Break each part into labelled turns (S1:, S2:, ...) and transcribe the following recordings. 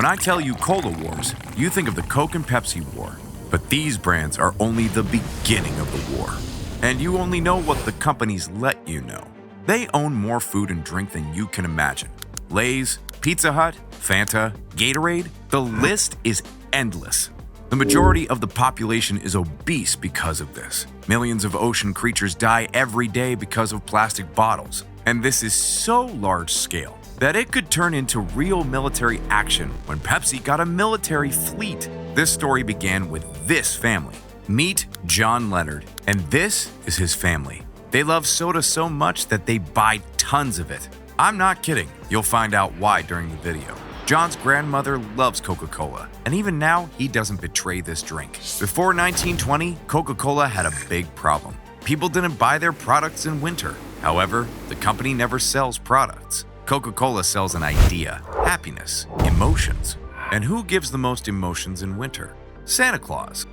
S1: When I tell you Cola Wars, you think of the Coke and Pepsi war. But these brands are only the beginning of the war. And you only know what the companies let you know. They own more food and drink than you can imagine. Lay's, Pizza Hut, Fanta, Gatorade, the list is endless. The majority of the population is obese because of this. Millions of ocean creatures die every day because of plastic bottles. And this is so large scale that it could turn into real military action when Pepsi got a military fleet. This story began with this family. Meet John Leonard, and this is his family. They love soda so much that they buy tons of it. I'm not kidding. You'll find out why during the video. John's grandmother loves Coca-Cola, and even now, he doesn't betray this drink. Before 1920, Coca-Cola had a big problem. People didn't buy their products in winter. However, the company never sells products. Coca-Cola sells an idea, happiness, emotions. And who gives the most emotions in winter? Santa Claus.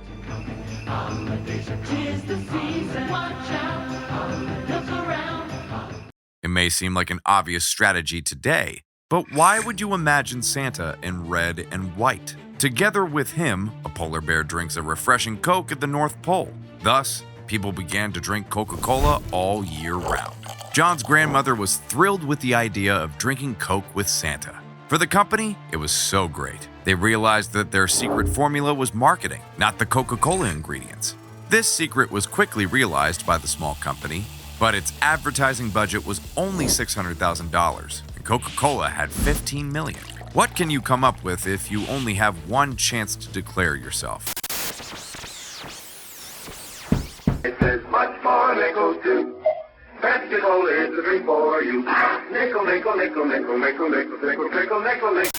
S1: It may seem like an obvious strategy today, but why would you imagine Santa in red and white? Together with him, a polar bear drinks a refreshing Coke at the North Pole. Thus, people began to drink Coca-Cola all year round. John's grandmother was thrilled with the idea of drinking Coke with Santa. For the company, it was so great. They realized that their secret formula was marketing, not the Coca-Cola ingredients. This secret was quickly realized by the small company, but its advertising budget was only $600,000, and Coca-Cola had $15 million. What can you come up with if you only have one chance to declare yourself?
S2: It says much more nickel too. Pepsi Cola is the drink for you. Nickel, nickel, nickel, nickel, nickel, nickel, nickel, nickel, nickel, nickel.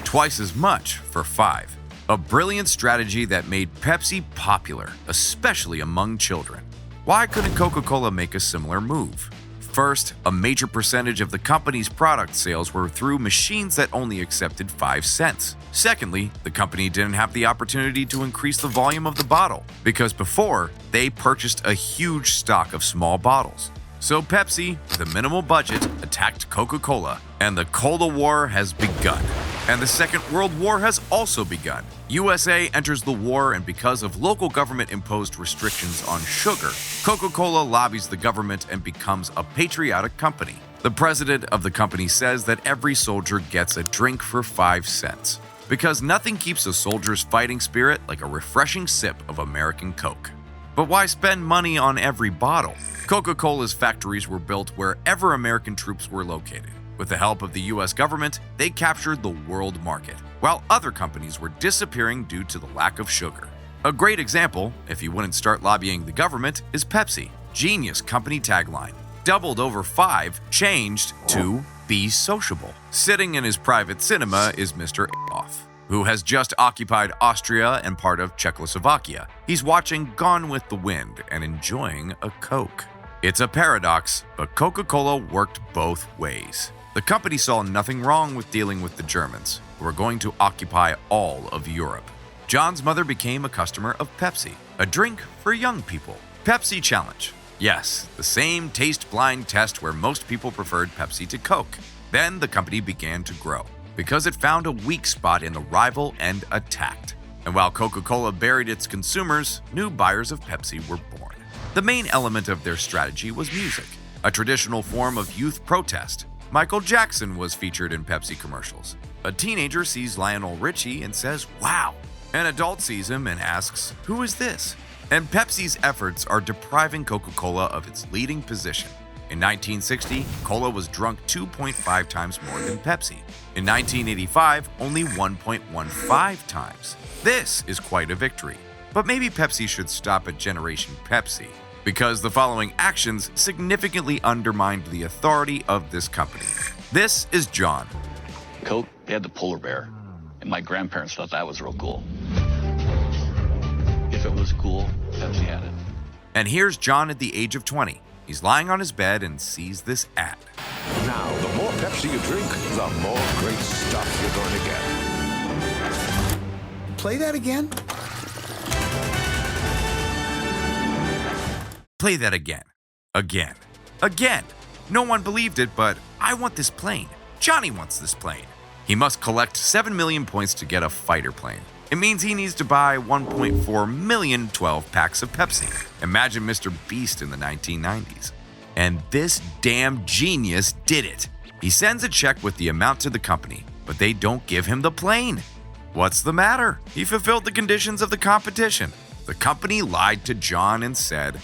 S1: Twice as much for 5. A brilliant strategy that made Pepsi popular, especially among children. Why couldn't Coca-Cola make a similar move? First, a major percentage of the company's product sales were through machines that only accepted 5 cents. Secondly, the company didn't have the opportunity to increase the volume of the bottle, because before, they purchased a huge stock of small bottles. So Pepsi, with a minimal budget, attacked Coca-Cola, and the Cola War has begun. And the Second World War has also begun. USA enters the war, and because of local government-imposed restrictions on sugar, Coca-Cola lobbies the government and becomes a patriotic company. The president of the company says that every soldier gets a drink for 5 cents, because nothing keeps a soldier's fighting spirit like a refreshing sip of American Coke. But why spend money on every bottle? Coca-Cola's factories were built wherever American troops were located. With the help of the US government, they captured the world market, while other companies were disappearing due to the lack of sugar. A great example, if you wouldn't start lobbying the government, is Pepsi. Genius company tagline. Doubled over 5, changed to be sociable. Sitting in his private cinema is Mr. Off, who has just occupied Austria and part of Czechoslovakia. He's watching Gone with the Wind and enjoying a Coke. It's a paradox, but Coca-Cola worked both ways. The company saw nothing wrong with dealing with the Germans, who were going to occupy all of Europe. John's mother became a customer of Pepsi, a drink for young people. Pepsi Challenge. Yes, the same taste blind test where most people preferred Pepsi to Coke. Then the company began to grow, because it found a weak spot in the rival and attacked. And while Coca-Cola buried its consumers, new buyers of Pepsi were born. The main element of their strategy was music, a traditional form of youth protest. Michael Jackson was featured in Pepsi commercials. A teenager sees Lionel Richie and says, "Wow." An adult sees him and asks, "Who is this?" And Pepsi's efforts are depriving Coca-Cola of its leading position. In 1960, cola was drunk 2.5 times more than Pepsi. In 1985, only 1.15 times. This is quite a victory. But maybe Pepsi should stop at Generation Pepsi, because the following actions significantly undermined the authority of this company. This is John.
S3: Coke, they had the polar bear, and my grandparents thought that was real cool. If it was cool, Pepsi had it.
S1: And here's John at the age of 20. He's lying on his bed and sees this ad.
S4: Now, the more Pepsi you drink, the more great stuff you're going to get.
S5: Play that again?
S1: Play that again. Again. Again. No one believed it, but I want this plane. Johnny wants this plane. He must collect 7 million points to get a fighter plane. It means he needs to buy 1.4 million 12 packs of Pepsi. Imagine Mr. Beast in the 1990s. And this damn genius did it. He sends a check with the amount to the company, but they don't give him the plane. What's the matter? He fulfilled the conditions of the competition. The company lied to John and said,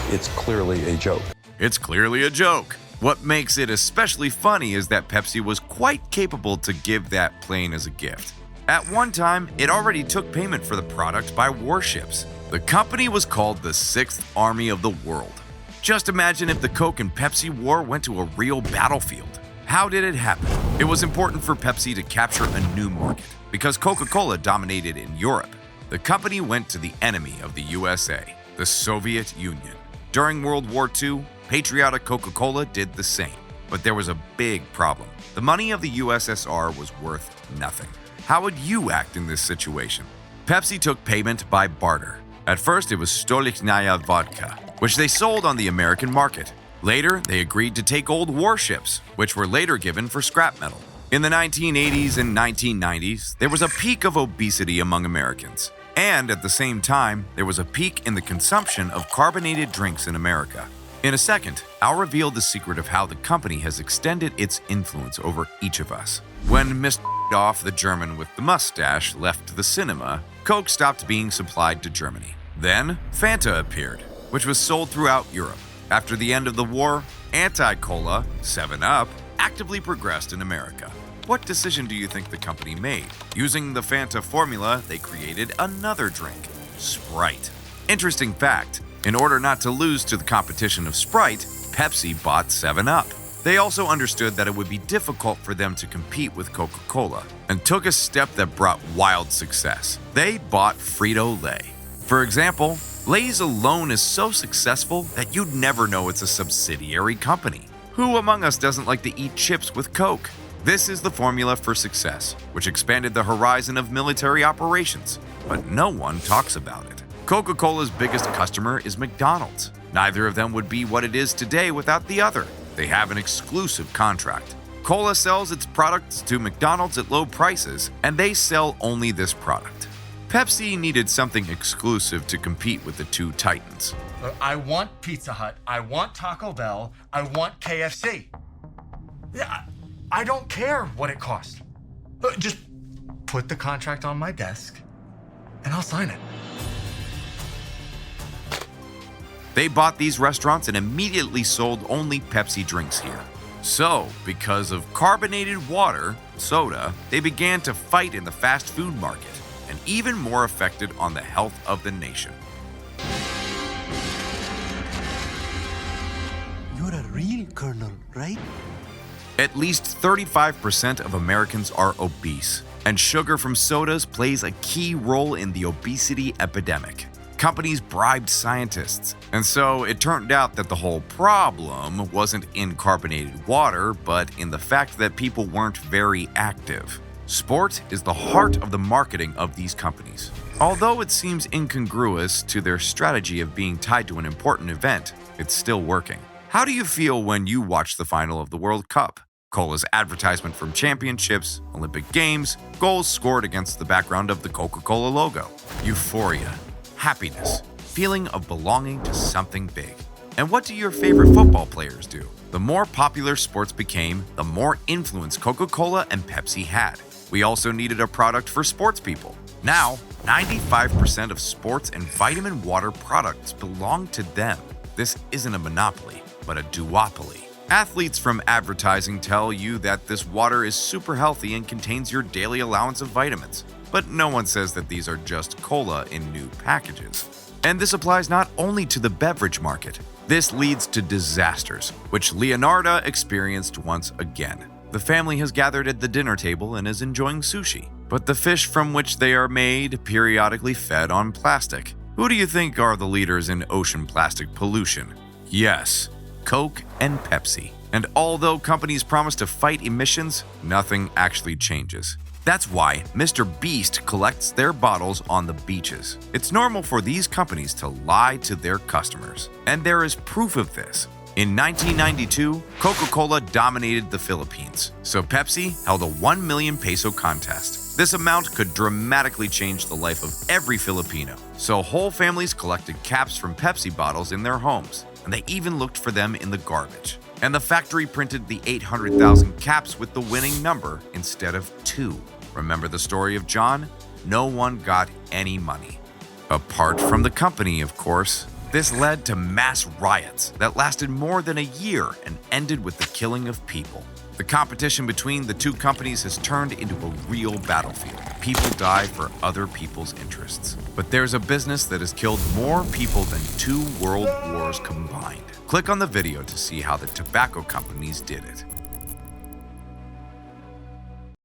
S4: It's clearly a joke.
S1: "It's clearly a joke." What makes it especially funny is that Pepsi was quite capable to give that plane as a gift. At one time, it already took payment for the product by warships. The company was called the Sixth Army of the World. Just imagine if the Coke and Pepsi war went to a real battlefield. How did it happen? It was important for Pepsi to capture a new market because Coca-Cola dominated in Europe. The company went to the enemy of the USA, the Soviet Union. During World War II, patriotic Coca-Cola did the same. But there was a big problem. The money of the USSR was worth nothing. How would you act in this situation? Pepsi took payment by barter. At first, it was Stolichnaya vodka, which they sold on the American market. Later, they agreed to take old warships, which were later given for scrap metal. In the 1980s and 1990s, there was a peak of obesity among Americans. And at the same time, there was a peak in the consumption of carbonated drinks in America. In a second, I'll reveal the secret of how the company has extended its influence over each of us. When Mr. Off, the German with the mustache, left the cinema, Coke stopped being supplied to Germany. Then, Fanta appeared, which was sold throughout Europe. After the end of the war, anti-cola, 7-Up, actively progressed in America. What decision do you think the company made? Using the Fanta formula, they created another drink, Sprite. Interesting fact, in order not to lose to the competition of Sprite, Pepsi bought 7-Up. They also understood that it would be difficult for them to compete with Coca-Cola and took a step that brought wild success. They bought Frito-Lay. For example, Lay's alone is so successful that you'd never know it's a subsidiary company. Who among us doesn't like to eat chips with Coke? This is the formula for success, which expanded the horizon of military operations, but no one talks about it. Coca-Cola's biggest customer is McDonald's. Neither of them would be what it is today without the other. They have an exclusive contract. Cola sells its products to McDonald's at low prices, and they sell only this product. Pepsi needed something exclusive to compete with the two titans.
S5: I want Pizza Hut, I want Taco Bell, I want KFC. Yeah, I don't care what it costs. Just put the contract on my desk, and I'll sign it.
S1: They bought these restaurants and immediately sold only Pepsi drinks here. So, because of carbonated water, soda, they began to fight in the fast food market, and even more affected on the health of the nation.
S6: You're a real colonel, right?
S1: At least 35% of Americans are obese, and sugar from sodas plays a key role in the obesity epidemic. Companies bribed scientists, and so it turned out that the whole problem wasn't in carbonated water, but in the fact that people weren't very active. Sport is the heart of the marketing of these companies. Although it seems incongruous to their strategy of being tied to an important event, it's still working. How do you feel when you watch the final of the World Cup? Cola's advertisement from championships, Olympic Games, goals scored against the background of the Coca-Cola logo. Euphoria. Happiness, feeling of belonging to something big. And what do your favorite football players do? The more popular sports became, the more influence Coca-Cola and Pepsi had. We also needed a product for sports people. Now, 95% of sports and vitamin water products belong to them. This isn't a monopoly, but a duopoly. Athletes from advertising tell you that this water is super healthy and contains your daily allowance of vitamins. But no one says that these are just cola in new packages. And this applies not only to the beverage market. This leads to disasters, which Leonardo experienced once again. The family has gathered at the dinner table and is enjoying sushi, but the fish from which they are made periodically fed on plastic. Who do you think are the leaders in ocean plastic pollution? Yes, Coke and Pepsi. And although companies promise to fight emissions, nothing actually changes. That's why Mr. Beast collects their bottles on the beaches. It's normal for these companies to lie to their customers, and there is proof of this. In 1992, Coca-Cola dominated the Philippines, so Pepsi held a 1 million peso contest. This amount could dramatically change the life of every Filipino, so whole families collected caps from Pepsi bottles in their homes, and they even looked for them in the garbage. And the factory printed the 800,000 caps with the winning number instead of 2. Remember the story of John? No one got any money. Apart from the company, of course. This led to mass riots that lasted more than a year and ended with the killing of people. The competition between the two companies has turned into a real battlefield. People die for other people's interests. But there's a business that has killed more people than 2 world wars combined. Click on the video to see how the tobacco companies did it.